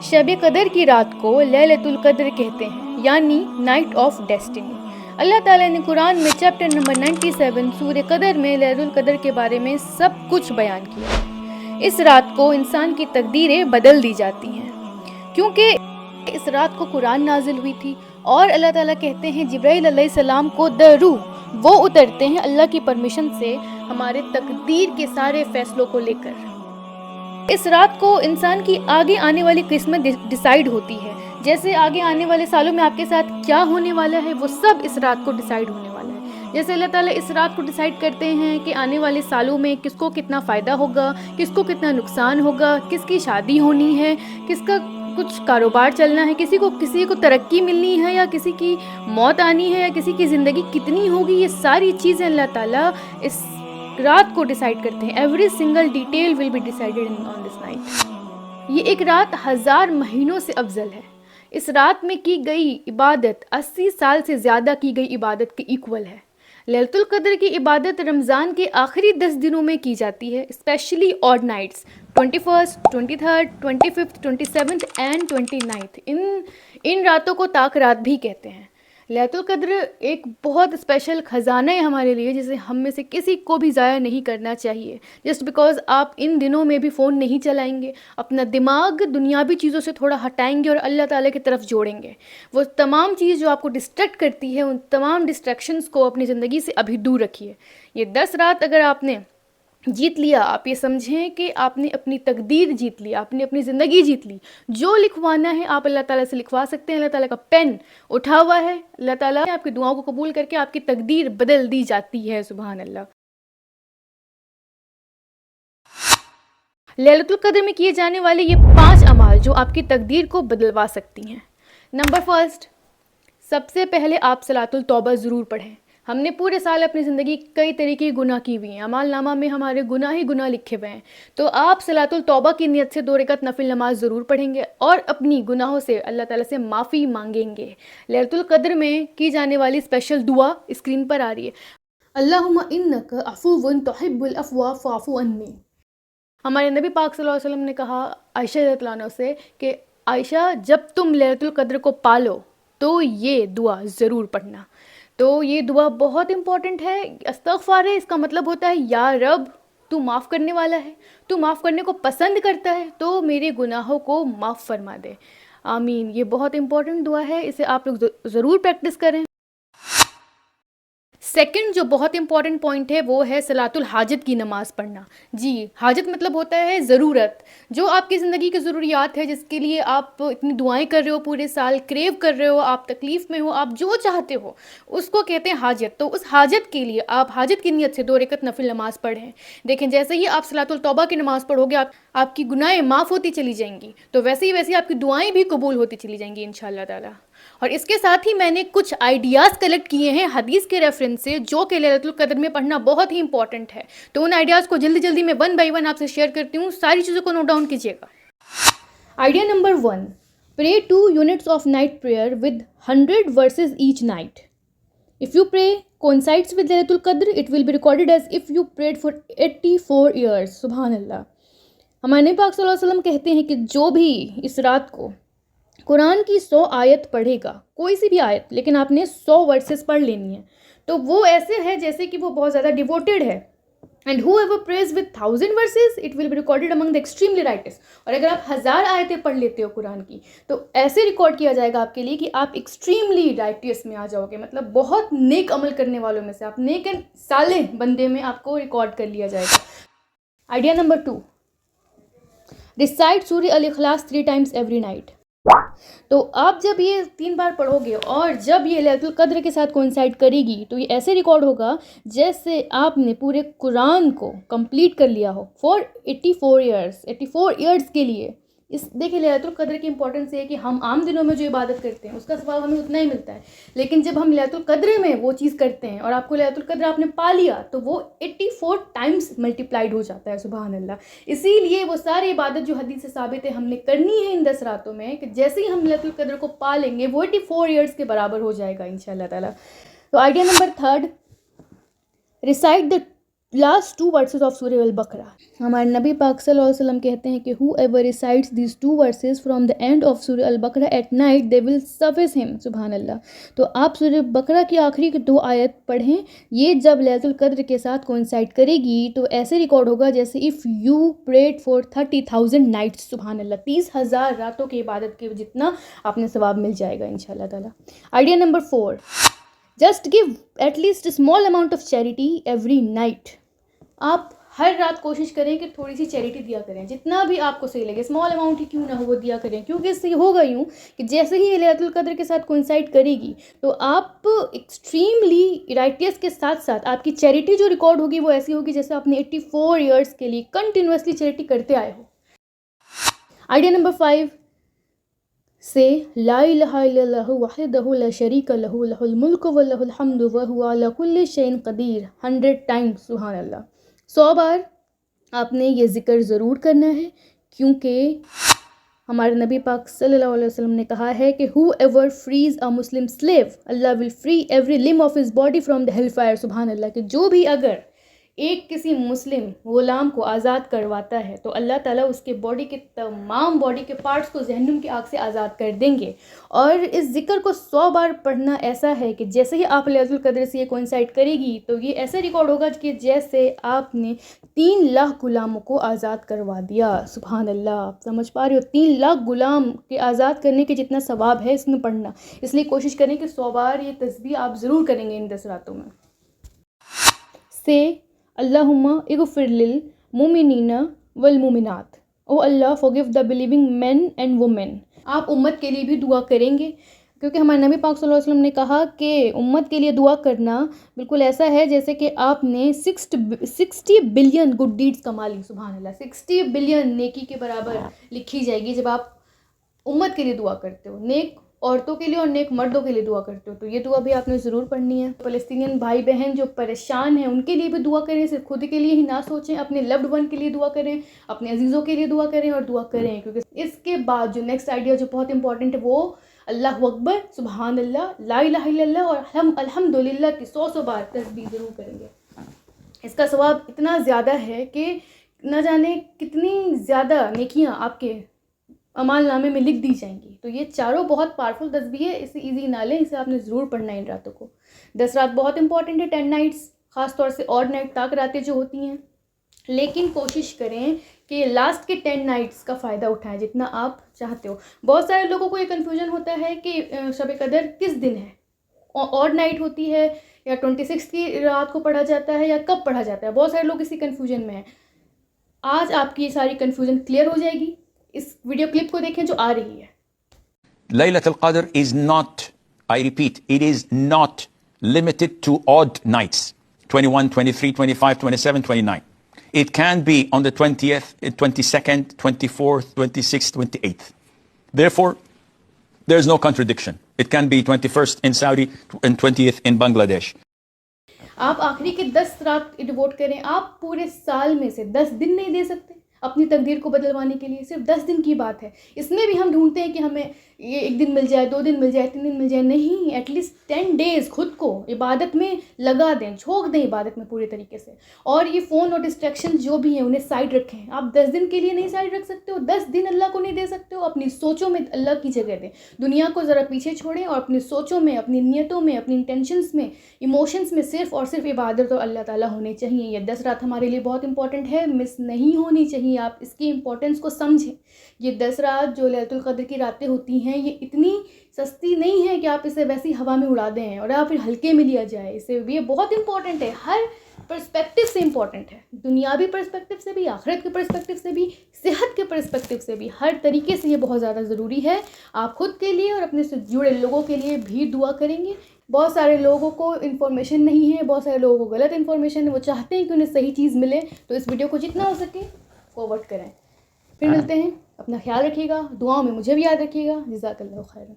شب قدر کی رات کو لیلۃ القدر کہتے ہیں، یعنی نائٹ آف ڈیسٹینی۔ اللہ تعالیٰ نے قرآن میں چیپٹر نمبر 97 سورہ قدر میں لیلۃ القدر کے بارے میں سب کچھ بیان کیا ہے۔ اس رات کو انسان کی تقدیریں بدل دی جاتی ہیں، کیونکہ اس رات کو قرآن نازل ہوئی تھی، اور اللہ تعالیٰ کہتے ہیں جبرائیل علیہ السلام کو روح وہ اترتے ہیں اللہ کی پرمیشن سے ہمارے تقدیر کے سارے فیصلوں کو لے کر۔ اس رات کو انسان کی آگے آنے والی قسمت ڈیسائیڈ ہوتی ہے، جیسے آگے آنے والے سالوں میں آپ کے ساتھ کیا ہونے والا ہے وہ سب اس رات کو ڈیسائیڈ ہونے والا ہے۔ جیسے اللہ تعالیٰ اس رات کو ڈیسائیڈ کرتے ہیں کہ آنے والے سالوں میں کس کو کتنا فائدہ ہوگا، کس کو کتنا نقصان ہوگا، کس کی شادی ہونی ہے، کس کا کچھ کاروبار چلنا ہے، کسی کو ترقی ملنی ہے، یا کسی کی موت آنی ہے، یا کسی کی زندگی کتنی ہوگی۔ یہ ساری چیزیں اللہ تعالیٰ اس رات کو ڈیسائیڈ کرتے ہیں۔ Every single detail will be decided on this night. یہ ایک رات 1000 مہینوں سے افضل ہے۔ اس رات میں کی گئی عبادت 80 سال سے زیادہ کی گئی عبادت کے ایکول ہے۔ لیلۃ القدر کی عبادت رمضان کے آخری 10 دنوں میں کی جاتی ہے، اسپیشلی آڈ نائٹس 21، 23، 25، 27 اینڈ 29۔ ان راتوں کو طاق رات بھی کہتے ہیں۔ لیلۃ القدر ایک بہت اسپیشل خزانہ ہے ہمارے لیے، جسے ہم میں سے کسی کو بھی ضائع نہیں کرنا چاہیے، جسٹ بیکاز آپ ان دنوں میں بھی فون نہیں چلائیں گے، اپنا دماغ دنیاوی چیزوں سے تھوڑا ہٹائیں گے اور اللہ تعالیٰ کی طرف جوڑیں گے۔ وہ تمام چیز جو آپ کو ڈسٹریکٹ کرتی ہے، ان تمام ڈسٹریکشنز کو اپنی زندگی سے ابھی دور رکھیے۔ یہ 10 رات اگر آپ نے جیت لیا، آپ یہ سمجھیں کہ آپ نے اپنی تقدیر جیت لی، آپ نے اپنی زندگی جیت لی۔ جو لکھوانا ہے آپ اللہ تعالیٰ سے لکھوا سکتے ہیں، اللہ تعالیٰ کا پین اٹھا ہوا ہے، اللہ تعالیٰ آپ کی دعاؤں کو قبول کر کے آپ کی تقدیر بدل دی جاتی ہے۔ سبحان اللہ۔ لیلۃ القدر میں کیے جانے والے یہ 5 اعمال جو آپ کی تقدیر کو بدلوا سکتی ہیں۔ نمبر 1، سب سے پہلے آپ صلاۃ التوبہ ضرور پڑھیں۔ ہم نے پورے سال اپنی زندگی کئی طریقے کی گناہ کی ہوئی ہیں، اعمال نامہ میں ہمارے گناہ ہی گناہ لکھے ہوئے ہیں، تو آپ صلاۃ التوبہ کی نیت سے 2 رکعت نفل نماز ضرور پڑھیں گے اور اپنی گناہوں سے اللہ تعالیٰ سے معافی مانگیں گے۔ لیلۃ القدر میں کی جانے والی اسپیشل دعا اسکرین پر آ رہی ہے، اللہم انک عفو تحب العفو فاعف عنی۔ ہمارے نبی پاک صلی اللہ علیہ وسلم نے کہا عائشہ رضی اللہ عنہا سے کہ عائشہ جب تم لیلۃ القدر کو پالو تو یہ دعا ضرور پڑھنا۔ تو یہ دعا بہت امپورٹنٹ ہے۔ استغفار ہے، اس کا مطلب ہوتا ہے یا رب تو معاف کرنے والا ہے، تو معاف کرنے کو پسند کرتا ہے، تو میرے گناہوں کو معاف فرما دے۔ آمین۔ یہ بہت امپورٹنٹ دعا ہے، اسے آپ لوگ ضرور پریکٹس کریں۔ سیکنڈ جو بہت امپورٹنٹ پوائنٹ ہے وہ ہے صلاۃ الحاجت کی نماز پڑھنا۔ جی، حاجت مطلب ہوتا ہے ضرورت، جو آپ کی زندگی کی ضروریات ہے، جس کے لیے آپ اتنی دعائیں کر رہے ہو، پورے سال کریو کر رہے ہو، آپ تکلیف میں ہو، آپ جو چاہتے ہو اس کو کہتے ہیں حاجت۔ تو اس حاجت کے لیے آپ حاجت کی نیت سے 2 رکعت نفل نماز پڑھیں۔ دیکھیں جیسے ہی آپ صلاۃ التوبہ کی نماز پڑھو گے، آپ کی گناہیں معاف ہوتی چلی جائیں گی، تو ویسے ہی آپ کی دعائیں بھی قبول ہوتی چلی جائیں گی انشاءاللہ تعالیٰ۔ اور اس کے ساتھ ہی میں نے کچھ آئیڈیاز کلیکٹ کیے ہیں حدیث کے ریفرنس سے، جو کہ لیلۃ القدر میں پڑھنا بہت ہی امپورٹنٹ ہے۔ تو ان آئیڈیاز کو جلدی میں 1 بائی 1 آپ سے شیئر کرتی ہوں، ساری چیزوں کو نوٹ ڈاؤن کیجیے گا۔ آئیڈیا نمبر 1، پرے 2 units of night prayer with 100 verses each night. If you pray coincides with Laylatul Qadr, it will be recorded as if you prayed for 84 years. سبحان اللہ۔ ہمارے نبی پاک صلی اللہ علیہ وسلم کہتے ہیں کہ جو بھی اس رات کو قرآن کی 100 آیت پڑھے گا، کوئی سی بھی آیت، لیکن آپ نے 100 ورسز پڑھ لینی ہے، تو وہ ایسے ہے جیسے کہ وہ بہت زیادہ ڈیووٹیڈ ہے۔ And whoever prays with 1000 verses it will be recorded among the extremely righteous۔ اور اگر آپ 1000 آیتیں پڑھ لیتے ہو قرآن کی، تو ایسے ریکارڈ کیا جائے گا آپ کے لیے کہ آپ ایکسٹریملی رائٹیس میں آ جاؤ گے، مطلب بہت نیک عمل کرنے والوں میں سے، آپ نیک صالح بندے میں آپ کو ریکارڈ کر لیا جائے گا۔ آئیڈیا نمبر 2، ریسائٹ سورہ الاخلاص 3 times every night۔ تو آپ جب یہ 3 بار پڑھو گے اور جب یہ لیلۃ القدر کے ساتھ کوئنسائڈ کرے گی، تو یہ ایسے ریکارڈ ہوگا جیسے آپ نے پورے قرآن کو کمپلیٹ کر لیا ہو فار 84 ایئرس کے لیے۔ دیکھیں لیلۃ القدر کی امپورٹنس یہ ہے کہ ہم عام دنوں میں جو عبادت کرتے ہیں اس کا ثواب ہمیں اتنا ہی ملتا ہے، لیکن جب ہم لیلۃ القدر میں وہ چیز کرتے ہیں اور آپ کو لیلۃ القدر آپ نے پا لیا، تو وہ 84 ٹائمز ملٹیپلائڈ ہو جاتا ہے۔ سبحان اللہ۔ اسی لیے وہ ساری عبادت جو حدیث سے ثابت ہے ہم نے کرنی ہے ان 10 راتوں میں، کہ جیسے ہی ہم لیلۃ القدر کو پا لیں گے وہ 84 ایئرس کے برابر ہو جائے گا انشاءاللہ تعالیٰ۔ تو idea number 3، recite the last two verses of Surah Al-Baqarah. ہمارے نبی پاک صلی اللہ علیہ وسلم کہتے ہیں کہ whoever recites these two verses from the end of Surah Al-Baqarah at night they will suffice him. سبحان اللہ. تو آپ سورہ بقرہ کی آخری کی 2 آیت پڑھیں. یہ جب لیلۃ القدر کے ساتھ کوئنسائڈ کرے گی تو ایسے ریکارڈ ہوگا جیسے if you prayed for 30,000 nights. سبحان اللہ. 30,000 راتوں کی عبادت کے جتنا آپ نے ثواب مل جائے گا انشاءاللہ تعالیٰ. Idea number 4. Just give at least a small amount of charity every night. آپ ہر رات کوشش کریں کہ تھوڑی سی چیریٹی دیا کریں, جتنا بھی آپ کو صحیح لگے, اسمال اماؤنٹ ہی کیوں نہ ہو وہ دیا کریں, کیونکہ اس سے ہوگا یوں کہ جیسے ہی یہ لیلۃ القدر کے ساتھ کوئنسائڈ کرے گی تو آپ ایکسٹریملی رائٹیس کے ساتھ ساتھ آپ کی چیریٹی جو ریکارڈ ہوگی وہ ایسی ہوگی جیسے آپ نے 84 ایئرس کے لیے کنٹینیوسلی چیریٹی کرتے آئے ہو. آئیڈیا نمبر 5 سے لا الہ الا اللہ وحدہ لا شریک لہ لہ الملک و لہ الحمد وہو علی کل شیء قدیر 100 times. سبحان اللہ. 100 بار آپ نے یہ ذکر ضرور کرنا ہے, کیونکہ ہمارے نبی پاک صلی اللہ علیہ وسلم نے کہا ہے کہ whoever frees a Muslim slave Allah will free every limb of his body from the hellfire. سبحان اللہ. کہ جو بھی اگر ایک کسی مسلم غلام کو آزاد کرواتا ہے تو اللہ تعالیٰ اس کے باڈی کے تمام باڈی کے پارٹس کو جہنم کی آگ سے آزاد کر دیں گے. اور اس ذکر کو 100 بار پڑھنا ایسا ہے کہ جیسے ہی آپ لیلۃ القدر سے یہ کوئنسائڈ کرے گی تو یہ ایسا ریکارڈ ہوگا کہ جیسے آپ نے 3 لاکھ غلاموں کو آزاد کروا دیا. سبحان اللہ. آپ سمجھ پا رہے ہو 3 لاکھ غلام کے آزاد کرنے کے جتنا ثواب ہے اس میں پڑھنا. اس لیے کوشش کریں کہ 100 بار یہ تسبیح آپ ضرور کریں گے ان 10 راتوں میں. سے اللہم اغفر للمؤمنین والمؤمنات. او اللہ forgive the believing men and women. آپ امت کے لیے بھی دعا کریں گے, کیونکہ ہمارے نبی پاک صلی اللہ علیہ وسلم نے کہا کہ امت کے لیے دعا کرنا بالکل ایسا ہے جیسے کہ آپ نے 60 بلین گڈ ڈیڈز کما لی. سبحان اللہ. 60 بلین نیکی کے برابر لکھی جائے گی جب آپ امت کے لیے دعا کرتے ہو, نیک عورتوں کے لیے اور نیک مردوں کے لیے دعا کرتے ہو. تو یہ دعا بھی آپ نے ضرور پڑھنی ہے. فلسطینین بھائی بہن جو پریشان ہیں ان کے لیے بھی دعا کریں, صرف خود کے لیے ہی نہ سوچیں, اپنے لوڈ ون کے لیے دعا کریں, اپنے عزیزوں کے لیے دعا کریں اور دعا کریں. کیونکہ اس کے بعد جو نیکسٹ آئیڈیا جو بہت امپورٹنٹ ہے وہ اللہ اکبر, سبحان اللہ, لا الہ الا اللہ اور الحمدللہ کی 100 بار تسبیح ضرور کریں گے. اس کا ثواب اتنا زیادہ ہے کہ نہ جانے کتنی زیادہ نیکیاں آپ کے اعمال نامے میں لکھ دی جائیں گی. تو یہ چاروں بہت پاورفل تسبیح ہے, اسے ایزی نہ لیں, اسے آپ نے ضرور پڑھنا ہے ان راتوں کو. 10 رات بہت امپورٹنٹ ہے, 10 نائٹس خاص طور سے اور نائٹ تک راتیں جو ہوتی ہیں, لیکن کوشش کریں کہ لاسٹ کے 10 نائٹس کا فائدہ اٹھائیں جتنا آپ چاہتے ہو. بہت سارے لوگوں کو یہ کنفیوژن ہوتا ہے کہ شب قدر کس دن ہے, اور نائٹ ہوتی ہے یا 26 کی رات کو پڑھا جاتا ہے یا کب پڑھا جاتا ہے. بہت سارے لوگ اسی کنفیوژن میں ہیں. آج آپ کی یہ ساری کنفیوژن کلیئر ہو جائے گی. اس ویڈیو کلپ کو دیکھیں جو آ رہی ہے. Laylat al-Qadr is not, I repeat, it is not limited to odd nights, 21, 23, 25, 27, 29. It can be on the 20th, 22nd, 24th, 26th, 28th. Therefore, there's no contradiction. It can be 21st in Saudi and 20th in Bangladesh. آپ آخری کے 10 رات devote کریں. آپ پورے سال میں سے 10 دن نہیں دے سکتے اپنی تقدیر کو بدلوانے کے لیے؟ صرف 10 دن کی بات ہے. اس میں بھی ہم ڈھونڈتے ہیں کہ ہمیں یہ 1 دن مل جائے, 2 دن مل جائے, 3 دن مل جائے. نہیں, ایٹ لیسٹ 10 days خود کو عبادت میں لگا دیں, جھونک دیں عبادت میں پورے طریقے سے. اور یہ فون اور ڈسٹریکشن جو بھی ہیں انہیں سائڈ رکھیں. آپ 10 دن کے لیے نہیں سائڈ رکھ سکتے ہو, 10 دن اللہ کو نہیں دے سکتے ہو, اپنی سوچوں میں اللہ کی جگہ دیں. دنیا کو ذرا پیچھے چھوڑیں اور اپنی سوچوں میں, اپنی نیتوں میں, اپنی انٹینشنس میں, ایموشنس میں صرف اور صرف عبادت اور اللہ تعالیٰ ہونے چاہیے. یہ 10 رات ہمارے لیے بہت امپورٹنٹ ہے, مس نہیں ہونی چاہیے. آپ اس کی امپورٹنس کو سمجھیں. یہ 10 رات جو لیلۃ القدر کی راتیں ہوتی ہیں یہ اتنی سستی نہیں ہے کہ آپ اسے ویسی ہوا میں اڑا دیں اور آپ پھر ہلکے میں لیا جائے. اسے یہ بہت امپورٹنٹ ہے, ہر پرسپیکٹیو سے امپورٹنٹ ہے, دنیاوی پرسپیکٹیو سے بھی, آخرت کے پرسپیکٹیو سے بھی, صحت کے پرسپیکٹیو سے بھی, ہر طریقے سے یہ بہت زیادہ ضروری ہے. آپ خود کے لیے اور اپنے سے جڑے لوگوں کے لیے بھی دعا کریں گے. بہت سارے لوگوں کو انفارمیشن نہیں ہے, بہت سارے لوگوں کو غلط انفارمیشن ہے, وہ چاہتے ہیں کہ انہیں صحیح چیز ملے. تو اس ویڈیو کو جتنا ہو سکے فارورڈ کریں. پھر ملتے ہیں, اپنا خیال رکھیے گا, دعاؤں میں مجھے بھی یاد رکھیے گا. جزاک اللہ خیرا.